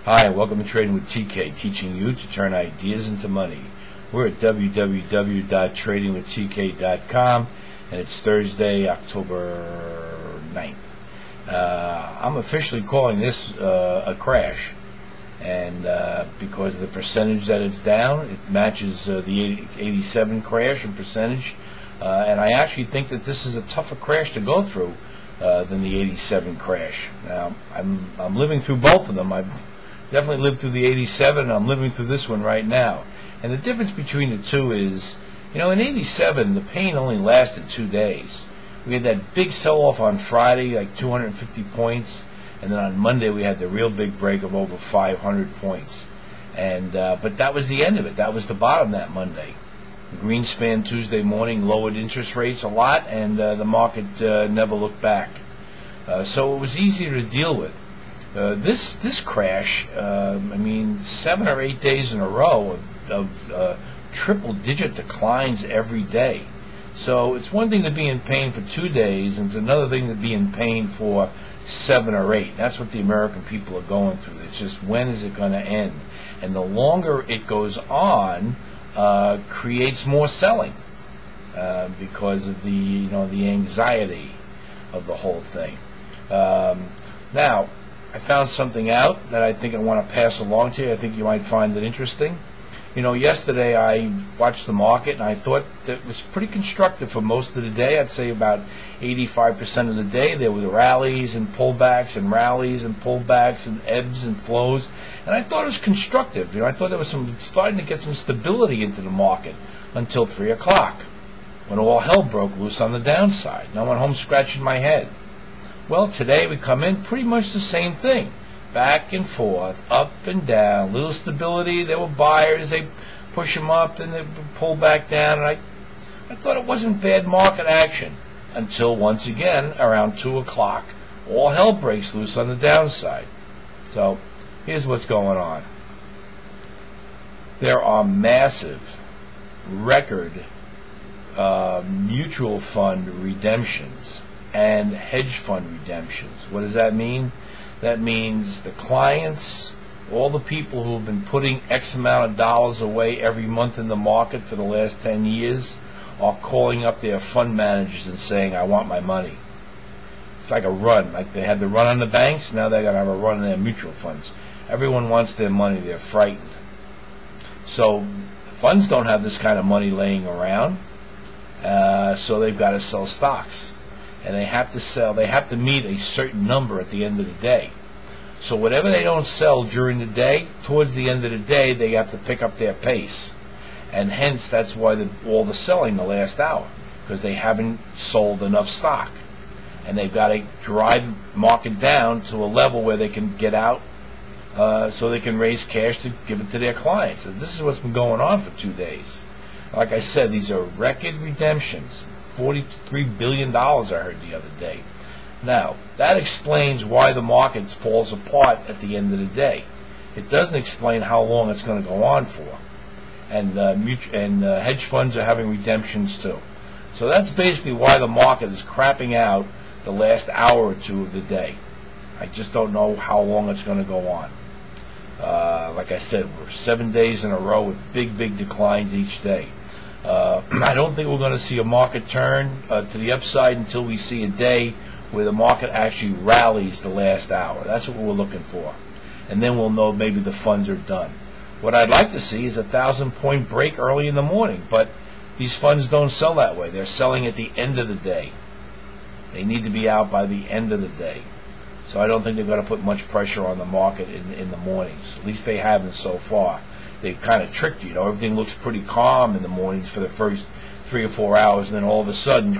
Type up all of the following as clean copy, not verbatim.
Hi, and welcome to Trading with TK, teaching you to turn ideas into money. We're at www.tradingwithtk.com, and it's Thursday, October 9th. I'm officially calling this a crash, and because of the percentage that it's down, it matches the 87 crash in percentage, and I actually think that this is a tougher crash to go through than the 87 crash. Now, I'm living through both of them. I've definitely lived through the 87, and I'm living through this one right now. And the difference between the two is, in 87, the pain only lasted 2 days. We had that big sell-off on Friday, like 250 points, and then on Monday we had the real big break of over 500 points. And but that was the end of it. That was the bottom that Monday. Greenspan Tuesday morning lowered interest rates a lot, and the market never looked back. So it was easier to deal with. This crash, 7 or 8 days in a row of triple-digit declines every day. So it's one thing to be in pain for 2 days, and it's another thing to be in pain for 7 or 8. That's what the American people are going through. It's just, when is it going to end? And the longer it goes on, creates more selling because of the anxiety of the whole thing. Now, I found something out that I think I want to pass along to you. I think you might find it interesting. Yesterday I watched the market, and I thought that it was pretty constructive for most of the day. I'd say about 85% of the day there were rallies and pullbacks and rallies and pullbacks and ebbs and flows. And I thought it was constructive. I thought there was starting to get some stability into the market until 3 o'clock, when all hell broke loose on the downside. And I went home scratching my head. Well, today we come in pretty much the same thing. Back and forth, up and down, little stability. There were buyers, they push them up, then they pull back down. And I thought it wasn't bad market action until, once again, around 2 o'clock, all hell breaks loose on the downside. So here's what's going on. There are massive record mutual fund redemptions and hedge fund redemptions. What does that mean? That means the clients, all the people who have been putting X amount of dollars away every month in the market for the last 10 years are calling up their fund managers and saying, I want my money. It's like a run. Like they had the run on the banks, now they're going to have a run on their mutual funds. Everyone wants their money. They're frightened. So the funds don't have this kind of money laying around, so they've got to sell stocks. And they have to sell, they have to meet a certain number at the end of the day. So whatever they don't sell during the day, towards the end of the day, they have to pick up their pace. And hence, that's why all the selling the last hour, because they haven't sold enough stock. And they've got to drive the market down to a level where they can get out, so they can raise cash to give it to their clients. And this is what's been going on for 2 days. Like I said, these are record redemptions. $43 billion I heard the other day. Now, that explains why the market falls apart at the end of the day. It doesn't explain how long it's going to go on for. And hedge funds are having redemptions too. So that's basically why the market is crapping out the last hour or two of the day. I just don't know how long it's going to go on. Like I said, we're 7 days in a row with big declines each day. I don't think we're going to see a market turn to the upside until we see a day where the market actually rallies the last hour. That's what we're looking for. And then we'll know maybe the funds are done. What I'd like to see is a 1,000-point break early in the morning, but these funds don't sell that way. They're selling at the end of the day. They need to be out by the end of the day. So I don't think they're going to put much pressure on the market in the mornings. At least they haven't so far. They kind of tricked you. Everything looks pretty calm in the mornings for the first 3 or 4 hours, and then all of a sudden.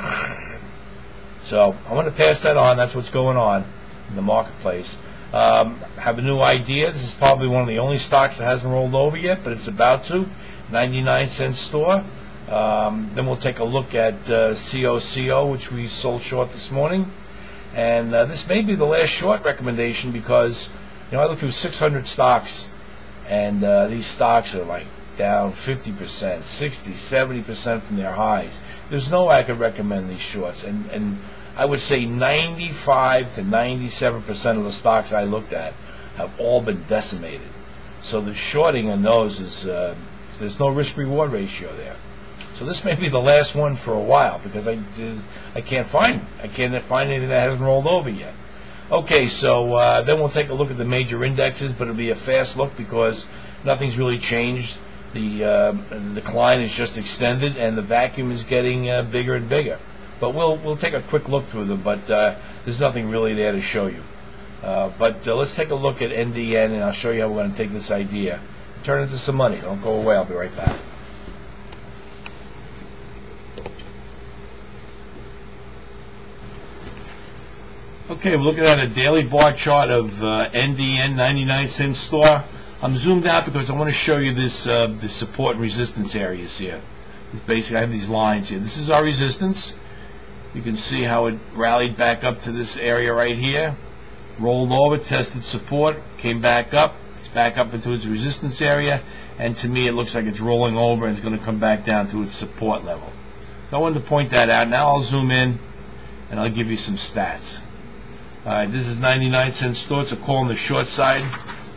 So I want to pass that on. That's what's going on in the marketplace. Have a new idea. This is probably one of the only stocks that hasn't rolled over yet, but it's about to. 99-cent store. Then we'll take a look at COCO, which we sold short this morning. And this may be the last short recommendation because, I looked through 600 stocks. And these stocks are like down 50%, 60, 70% from their highs. There's no way I could recommend these shorts. And I would say 95 to 97% of the stocks I looked at have all been decimated. So the shorting on those is there's no risk-reward ratio there. So this may be the last one for a while because I can't find anything that hasn't rolled over yet. Okay, so then we'll take a look at the major indexes, but it'll be a fast look because nothing's really changed. The decline is just extended, and the vacuum is getting bigger and bigger. But we'll take a quick look through them, but there's nothing really there to show you. But let's take a look at NDN, and I'll show you how we're going to take this idea, turn it into some money. Don't go away. I'll be right back. Okay, we're looking at a daily bar chart of NDN 99-cent store. I'm zoomed out because I want to show you this the support and resistance areas here. Basically, I have these lines here. This is our resistance. You can see how it rallied back up to this area right here, rolled over, tested support, came back up. It's back up into its resistance area, and to me it looks like it's rolling over and it's going to come back down to its support level. So I wanted to point that out. Now I'll zoom in and I'll give you some stats. Alright, this is 99-cent store. It's a call on the short side.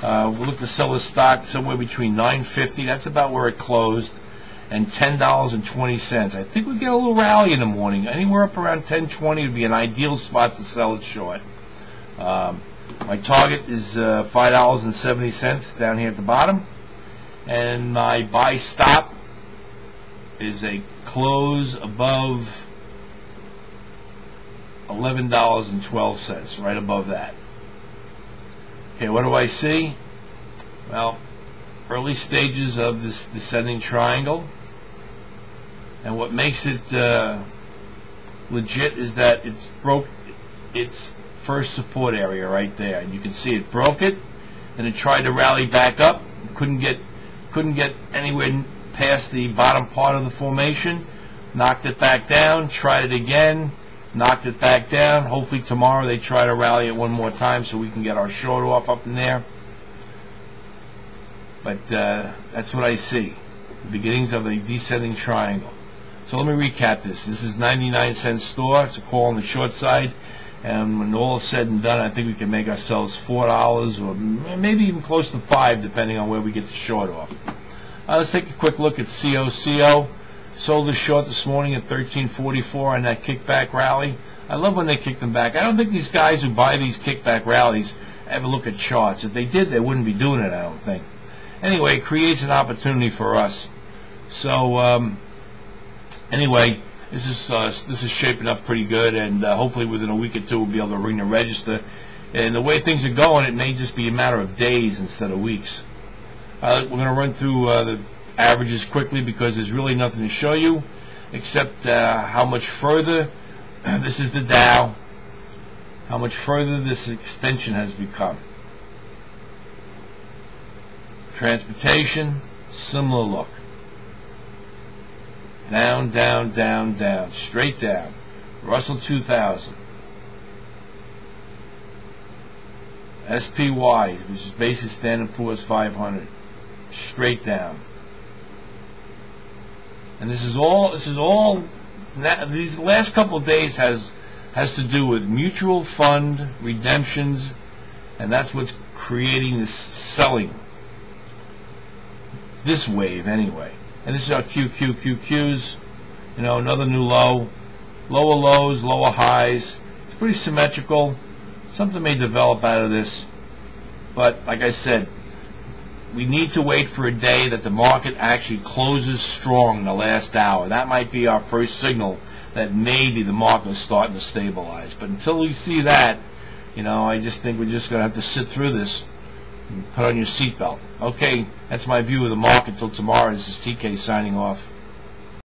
We'll look to sell the stock somewhere between $9.50, that's about where it closed, and $10.20. I think we get a little rally in the morning. Anywhere up around $10.20 would be an ideal spot to sell it short. My target is $5.70 down here at the bottom, and my buy stop is a close above $11.12, right above that. Okay, what do I see? Well, early stages of this descending triangle, and what makes it legit is that it's broke its first support area right there, and you can see it broke it, and it tried to rally back up, couldn't get anywhere past the bottom part of the formation, knocked it back down, tried it again, knocked it back down. Hopefully tomorrow they try to rally it one more time so we can get our short off up in there. But that's what I see, the beginnings of a descending triangle. So let me recap this. This is 99-cent store. It's a call on the short side, and when all is said and done, I think we can make ourselves $4 or maybe even close to $5 depending on where we get the short off. Let's take a quick look at COCO. Sold the short this morning at $13.44 on that kickback rally. I love when they kick them back. I don't think these guys who buy these kickback rallies ever look at charts. If they did, they wouldn't be doing it, I don't think. Anyway, it creates an opportunity for us. So anyway, this is shaping up pretty good, and hopefully within a week or two we'll be able to ring the register. And the way things are going, it may just be a matter of days instead of weeks. We're going to run through the averages quickly because there's really nothing to show you except how much further this is the Dow, how much further this extension has become. Transportation, similar look. Down, down, down, down, straight down. Russell 2000. SPY, which is basic Standard & Poor's 500, straight down. And this is all these last couple of days has to do with mutual fund redemptions, and that's what's creating this selling, this wave anyway. And this is our QQQQs, you know, another new low, lower lows, lower highs. It's pretty symmetrical. Something may develop out of this, but like I said, we need to wait for a day that the market actually closes strong in the last hour. That might be our first signal that maybe the market is starting to stabilize. But until we see that, you know, I just think we're just going to have to sit through this and put on your seatbelt. Okay, that's my view of the market until tomorrow. This is TK signing off.